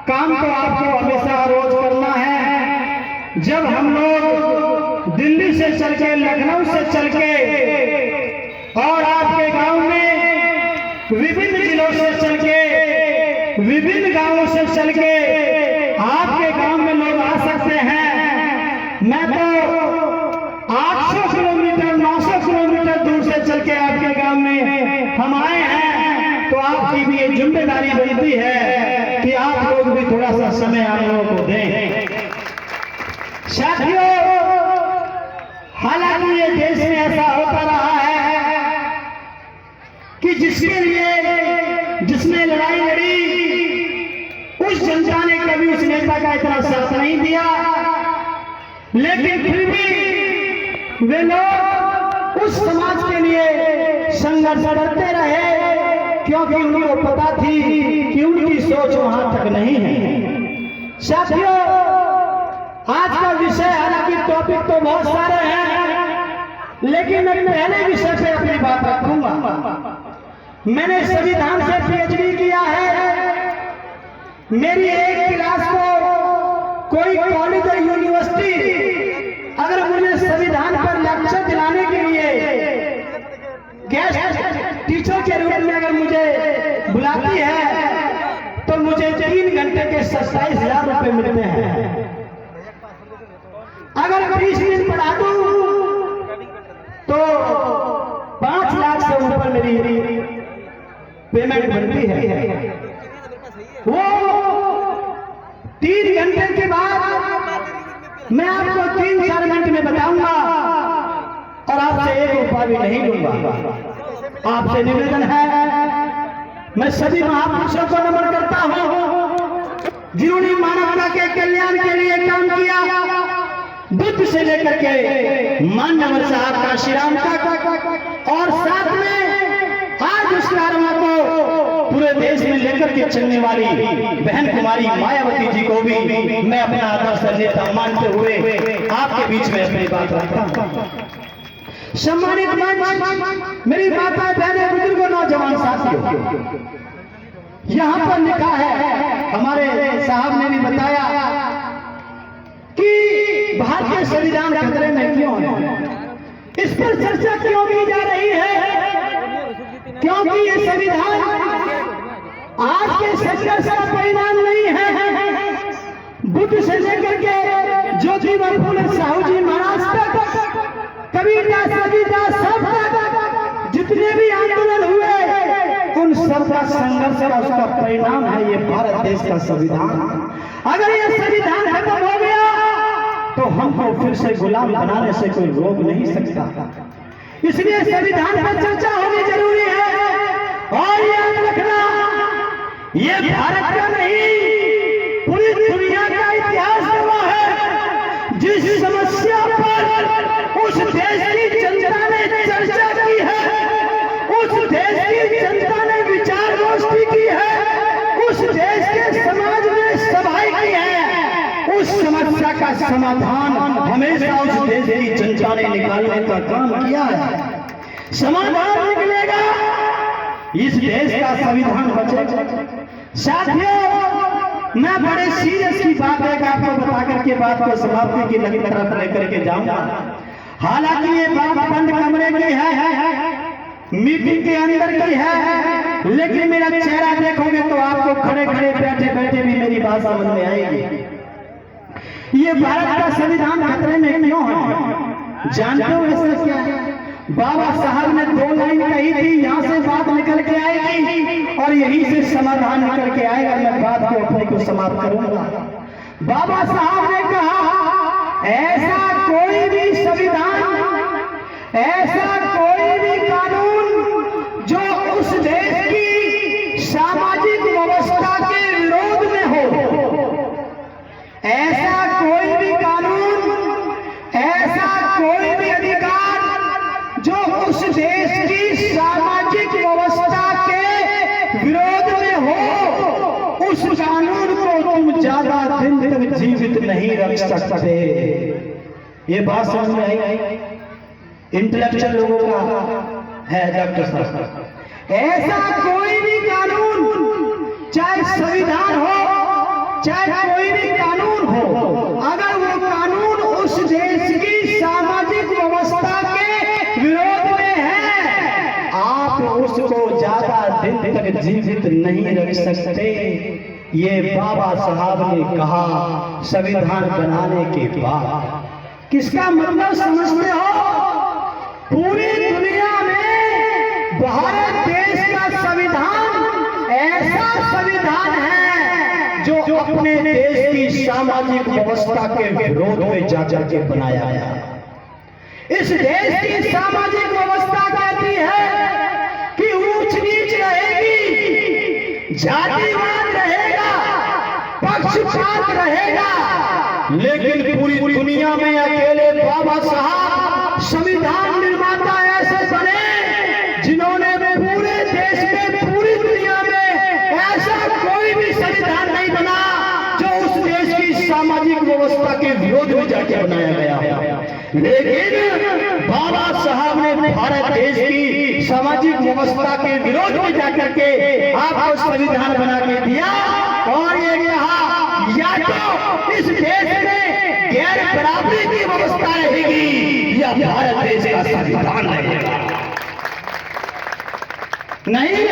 काम तो आपको हमेशा रोज करना है। जब हम लोग दिल्ली से चल के, लखनऊ से चल के और आपके गांव में विभिन्न जिलों से चल के, विभिन्न गांवों से चल के आपके गांव में लोग आ सकते हैं। मैं तो 800 किलोमीटर 900 किलोमीटर दूर से चल के आपके गांव में हम आए हैं, तो आपकी भी ये जिम्मेदारी बनती है कि आप लोग भी थोड़ा सा समय आप लोगों को दें। साथियों, हालांकि ये देश में ऐसा होता रहा है कि जिसके लिए जिसने लड़ाई लड़ी उस जनता ने कभी उस नेता का इतना साथ नहीं दिया, लेकिन फिर भी वे लोग उस समाज के लिए संघर्ष करते रहे, क्योंकि उनको पता थी कि उनकी सोच वहां तक नहीं है। साथियों, आज का विषय, हालांकि टॉपिक तो बहुत सारे हैं, लेकिन मैं पहले विषय पे अपनी बात रखूंगा। मैंने संविधान से पीएचडी किया है। मेरी एक क्लास को कोई कॉलेज और यूनिवर्सिटी अगर मुझे संविधान पर लेक्चर दिलाने के लिए गेस्ट टीचर के रूप में अगर मुझे बुलाती है तो मुझे 3 घंटे के 27,000 रुपए मिलते हैं। अगर 20 दिन पढ़ा दूं तो 5 लाख से ऊपर मेरी पेमेंट बनती है। वो 3 घंटे के बाद मैं आपको 3-4 मिनट में बताऊंगा और आपसे 1 रुपया भी नहीं लूंगा। आपसे निवेदन है, मैं सभी महापुरुषों को नमन करता हूं जिन्होंने मानवता के कल्याण के लिए काम किया, बुद्ध से लेकर के मानव साहब का श्रीराम तक, और साथ में आज उस कारवा को पूरे देश में लेकर के चलने वाली बहन कुमारी मायावती जी को भी मैं अपना आदर्श नेता मानते हुए आपके बीच में अपनी बात रखता हूं। सम्मानित मंच, मेरी माता बहनें, बुजुर्गों, नौजवान साथियों, यहाँ पर लिखा है, हमारे साहब ने भी बताया कि भारतीय संविधान खतरे में क्यों है। इस पर चर्चा क्यों की जा रही है? क्योंकि ये संविधान आज के संघर्ष का परिणाम नहीं है। बुद्ध से लेकर के ज्योतिबा फुले साहू जी महाराज तक, कबीरदास, रविदास, सब तक जितने भी आंदोलन हुए, उन सब का संघर्ष का उसका परिणाम है ये भारत देश का संविधान। अगर ये संविधान खत्म हो गया तो हमको फिर से गुलाम बनाने से कोई रोक नहीं सकता। इसलिए संविधान पर चर्चा होनी जरूरी है। और याद रखना, ये भारत का नहीं, पूरी दुनिया का इतिहास गवाह है। जिस समस्या पर उस देश की जनता ने चर्चा की है, उस देश की जनता ने विचार गोष्ठी की है, उस देश के समाज में सभाएं की है, उस समस्या का समाधान हमेशा उस देश की जनता ने निकालने का काम किया है। समाधान निकलेगा, इस देश का संविधान बचेगा। साथियों, मैं बड़े सीरियस की बात है कि आपको बता करके बात को समाप्ति की लगी तरफ लेकर के जाऊंगा। हालांकि ये बात बंद कमरे की है, मीटिंग के अंदर की है, लेकिन मेरा चेहरा देखोगे तो आपको खड़े खड़े बैठे बैठे भी मेरी बात समझ में आएगी। ये भारत का संविधान खतरे में क्यों है? जानते हो ऐसा क्या है? बाबा साहब ने 2 लाइन कही थी, यहाँ से बात निकल के आएगी और यहीं से समाधान निकल के आएगा। मैं बात को अपने को समाप्त करूंगा। बाबा साहब ने कहा, ऐसा कोई भी संविधान, ऐसा कोई भी कानून जो उस देश की सामाजिक व्यवस्था के विरोध में हो, ऐसा कोई भी कानून, ऐसा कोई भी अधिकार जो उस देश की सामाजिक व्यवस्था के विरोध में हो, उस कानून को तुम ज्यादा दिन तक जीवित नहीं रख सकते। ये बात समझ में आई? इंटेलेक्चुअल लोगों का है डॉक्टर साहब। ऐसा कोई भी कानून, चाहे संविधान हो, चाहे कोई भी कानून हो, अगर वो कानून उस देश की सामाजिक व्यवस्था के विरोध में है, आप उसको ज्यादा दिन तक जीवित नहीं रख सकते। ये बाबा साहब ने कहा संविधान बनाने के बाद। किसका मतलब समझते हो? पूरी दुनिया में भारत देश का संविधान ऐसा संविधान है जो अपने देश की सामाजिक व्यवस्था के विरोध में जाकर के बनाया गया। इस देश की सामाजिक व्यवस्था कहती है कि ऊंच नीच रहेगी, जातिवाद रहेगा, पक्षपात रहेगा, लेकिन पूरी दुनिया में अकेले बाबा साहब संविधान निर्माता ऐसे बने जिन्होंने पूरे देश में, पूरी दुनिया में ऐसा कोई भी संविधान नहीं बना जो उस देश की सामाजिक व्यवस्था के विरोध में जाकर बनाया गया। लेकिन बाबा साहब ने भारत देश की सामाजिक व्यवस्था के विरोध में जाकर के आपको संविधान बना के दिया और ये कहा या तो इस देश में गैर बराबरी की व्यवस्था रहेगी या भारत देश का संविधान रहेगा। नहीं